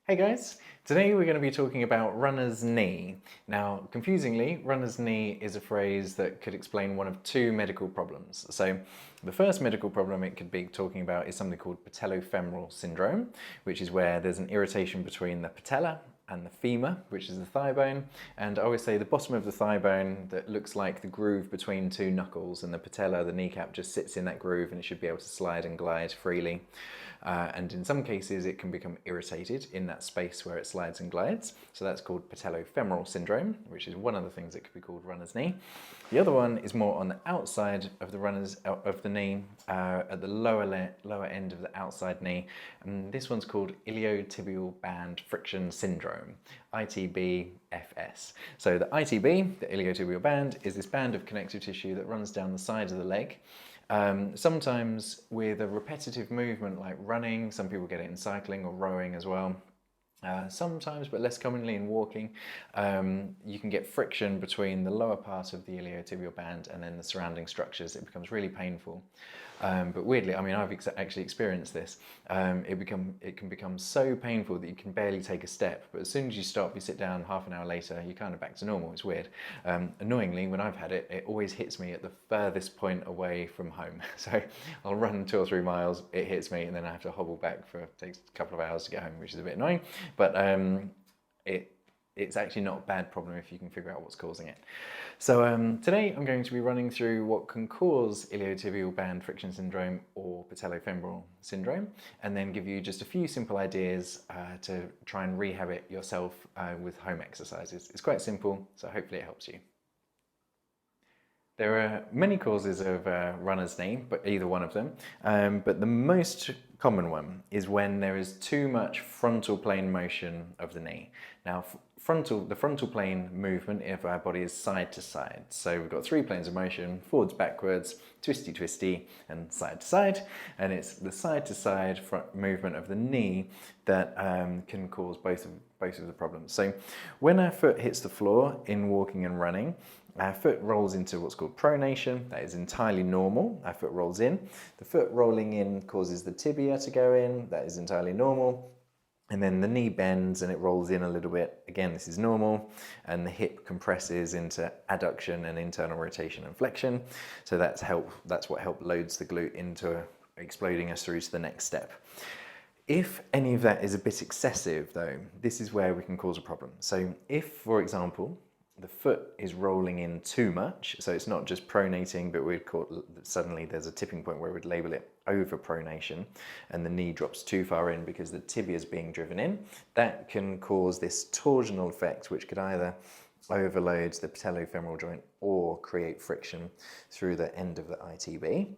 Hey guys, today we're going to be talking about runner's knee. Now, confusingly, runner's knee is a phrase that could explain one of two medical problems. So, the first medical problem it could be talking about is something called patellofemoral syndrome, which is where there's an irritation between the patella and the femur, which is the thigh bone, and I always say the bottom of the thigh bone that looks like the groove between two knuckles, and the patella, the kneecap, just sits in that groove and it should be able to slide and glide freely. And in some cases it can become irritated in that space where it slides and glides, so that's called patellofemoral syndrome, which is one of the things that could be called runner's knee. The other one is more on the outside of the knee, at the lower end of the outside knee, and this one's called iliotibial band friction syndrome, ITB-FS. So the ITB, the iliotibial band, is this band of connective tissue that runs down the side of the leg. Sometimes with a repetitive movement like running, some people get it in cycling or rowing as well. Sometimes, but less commonly in walking, you can get friction between the lower part of the iliotibial band and then the surrounding structures. It becomes really painful. But weirdly, I mean, I've actually experienced this. It can become so painful that you can barely take a step. But as soon as you stop, you sit down, half an hour later, you're kind of back to normal. It's weird. Annoyingly, when I've had it, it always hits me at the furthest point away from home. So I'll run 2 or 3 miles, it hits me, and then I have to hobble back it takes a couple of hours to get home, which is a bit annoying. But it's actually not a bad problem if you can figure out what's causing it. So today I'm going to be running through what can cause iliotibial band friction syndrome or patellofemoral syndrome, and then give you just a few simple ideas to try and rehab it yourself with home exercises. It's quite simple, so hopefully it helps you. There are many causes of runner's knee, but either one of them. But the most common one is when there is too much frontal plane motion of the knee. Now, the frontal plane movement of our body is side to side. So we've got 3 planes of motion: forwards, backwards, twisty, twisty, and side to side. And it's the side to side movement of the knee that can cause both of the problems. So when our foot hits the floor in walking and running, our foot rolls into what's called pronation. That is entirely normal. Our foot rolls in. The foot rolling in causes the tibia to go in. That is entirely normal. And then the knee bends and it rolls in a little bit. Again, this is normal. And the hip compresses into adduction and internal rotation and flexion. So that's what loads the glute into exploding us through to the next step. If any of that is a bit excessive though, this is where we can cause a problem. So if, for example, the foot is rolling in too much, so it's not just pronating, but suddenly there's a tipping point where we'd label it overpronation, and the knee drops too far in because the tibia is being driven in, that can cause this torsional effect, which could either overload the patellofemoral joint or create friction through the end of the ITB.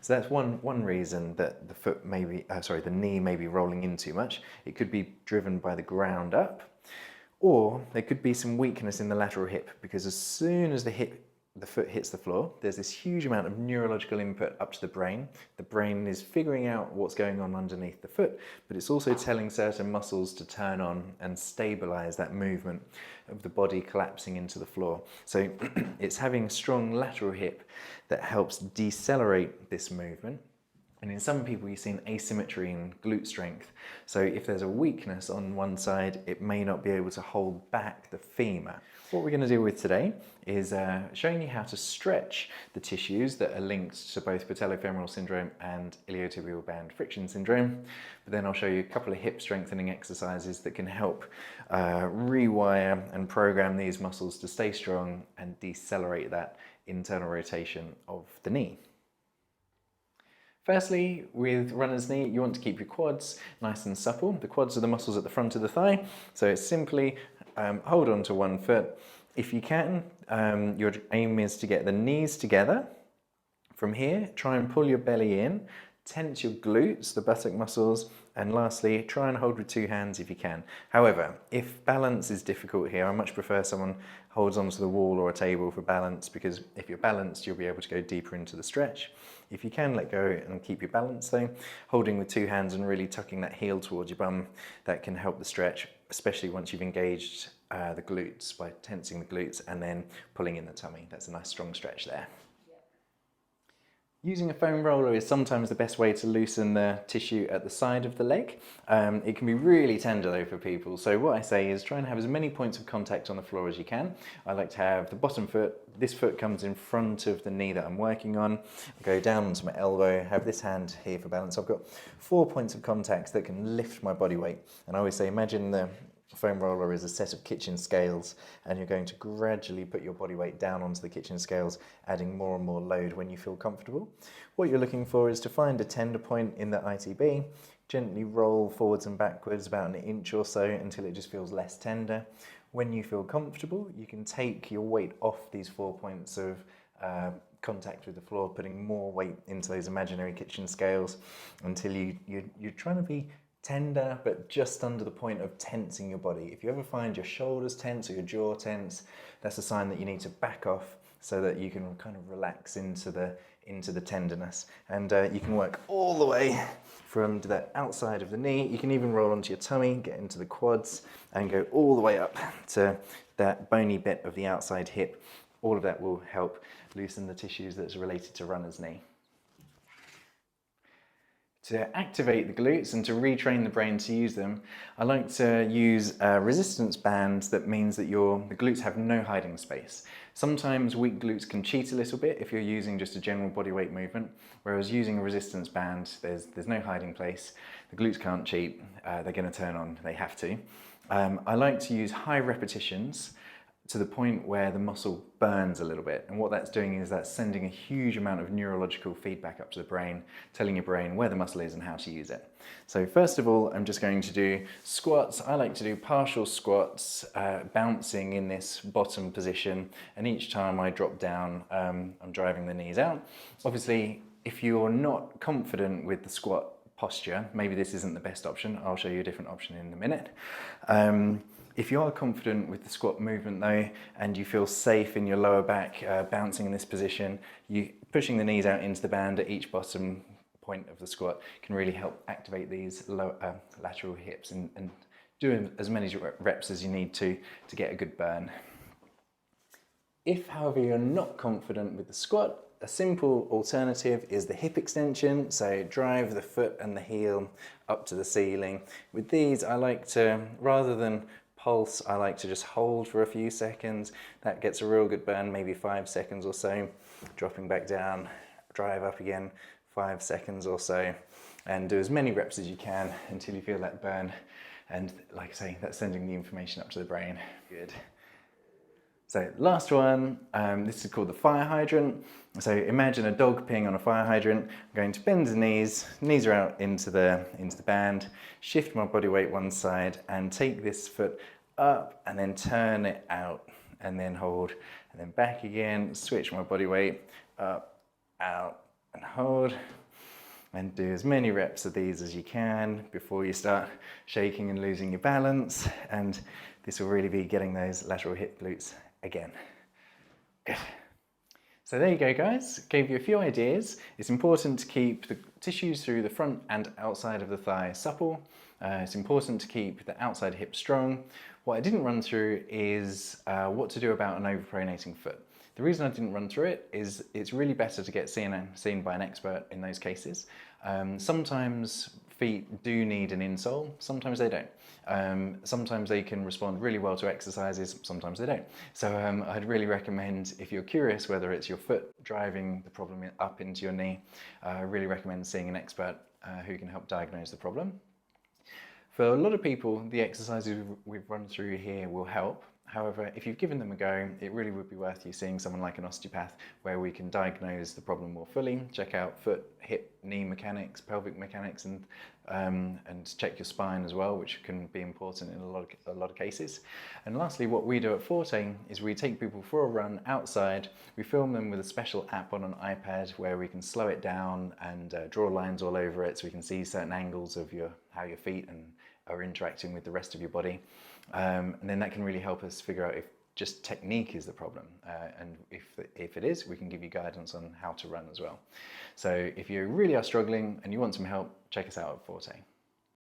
So that's one reason that the knee may be rolling in too much. It could be driven by the ground up. Or there could be some weakness in the lateral hip, because as soon as the foot hits the floor, there's this huge amount of neurological input up to the brain. The brain is figuring out what's going on underneath the foot, but it's also telling certain muscles to turn on and stabilize that movement of the body collapsing into the floor. So it's having a strong lateral hip that helps decelerate this movement. And in some people, you see an asymmetry in glute strength. So if there's a weakness on one side, it may not be able to hold back the femur. What we're going to deal with today is showing you how to stretch the tissues that are linked to both patellofemoral syndrome and iliotibial band friction syndrome. But then I'll show you a couple of hip strengthening exercises that can help rewire and program these muscles to stay strong and decelerate that internal rotation of the knee. Firstly, with runner's knee, you want to keep your quads nice and supple. The quads are the muscles at the front of the thigh, so it's simply hold on to one foot. If you can, your aim is to get the knees together. From here, try and pull your belly in, tense your glutes, the buttock muscles, and lastly, try and hold with 2 hands if you can. However, if balance is difficult here, I much prefer someone holds onto the wall or a table for balance, because if you're balanced, you'll be able to go deeper into the stretch. If you can let go and keep your balance though, holding with 2 hands and really tucking that heel towards your bum, that can help the stretch, especially once you've engaged the glutes by tensing the glutes and then pulling in the tummy. That's a nice strong stretch there. Using a foam roller is sometimes the best way to loosen the tissue at the side of the leg. It can be really tender though for people, so what I say is try and have as many points of contact on the floor as you can. I like to have the bottom foot, this foot comes in front of the knee that I'm working on, go down onto my elbow, have this hand here for balance. I've got 4 points of contact that can lift my body weight, and I always say imagine the foam roller is a set of kitchen scales, and you're going to gradually put your body weight down onto the kitchen scales, adding more and more load when you feel comfortable. What you're looking for is to find a tender point in the ITB, gently roll forwards and backwards about 1 inch or so until it just feels less tender. When you feel comfortable, you can take your weight off these 4 points of contact with the floor, putting more weight into those imaginary kitchen scales until you're trying to be tender, but just under the point of tensing your body. If you ever find your shoulders tense or your jaw tense, that's a sign that you need to back off so that you can kind of relax into the tenderness. And you can work all the way from the outside of the knee. You can even roll onto your tummy, get into the quads, and go all the way up to that bony bit of the outside hip. All of that will help loosen the tissues that's related to runner's knee. To activate the glutes and to retrain the brain to use them, I like to use a resistance band that means that the glutes have no hiding space. Sometimes weak glutes can cheat a little bit if you're using just a general body weight movement, whereas using a resistance band, there's no hiding place. The glutes can't cheat, they're going to turn on, they have to. I like to use high repetitions to the point where the muscle burns a little bit. And what that's doing is that's sending a huge amount of neurological feedback up to the brain, telling your brain where the muscle is and how to use it. So first of all, I'm just going to do squats. I like to do partial squats, bouncing in this bottom position. And each time I drop down, I'm driving the knees out. Obviously, if you're not confident with the squat posture, maybe this isn't the best option. I'll show you a different option in a minute. If you are confident with the squat movement though, and you feel safe in your lower back, bouncing in this position, pushing the knees out into the band at each bottom point of the squat can really help activate these lateral hips and do as many reps as you need to get a good burn. If, however, you're not confident with the squat, a simple alternative is the hip extension. So drive the foot and the heel up to the ceiling. With these, I like to, rather than pulse, I like to just hold for a few seconds. That gets a real good burn, maybe 5 seconds or so. Dropping back down, drive up again, 5 seconds or so, and do as many reps as you can until you feel that burn. And like I say, that's sending the information up to the brain. Good. So last one, this is called the fire hydrant. So imagine a dog peeing on a fire hydrant. I'm going to bend the knees are out into the band, shift my body weight one side and take this foot up and then turn it out and then hold and then back again, switch my body weight up, out and hold. And do as many reps of these as you can before you start shaking and losing your balance. And this will really be getting those lateral hip glutes again. Good. So there you go, guys. Gave you a few ideas. It's important to keep the tissues through the front and outside of the thigh supple. It's important to keep the outside hip strong. What I didn't run through is what to do about an overpronating foot. The reason I didn't run through it is it's really better to get seen by an expert in those cases. Sometimes feet do need an insole, sometimes they don't. Sometimes they can respond really well to exercises, sometimes they don't. So I'd really recommend, if you're curious whether it's your foot driving the problem up into your knee, I really recommend seeing an expert who can help diagnose the problem. For a lot of people, the exercises we've run through here will help. However, if you've given them a go, it really would be worth you seeing someone like an osteopath where we can diagnose the problem more fully, check out foot, hip, knee mechanics, pelvic mechanics, and check your spine as well, which can be important in a lot of cases. And lastly, what we do at Forte is we take people for a run outside. We film them with a special app on an iPad where we can slow it down and draw lines all over it so we can see certain angles of how your feet are interacting with the rest of your body. And then that can really help us figure out if just technique is the problem. And if it is, we can give you guidance on how to run as well. So if you really are struggling and you want some help, check us out at Forte.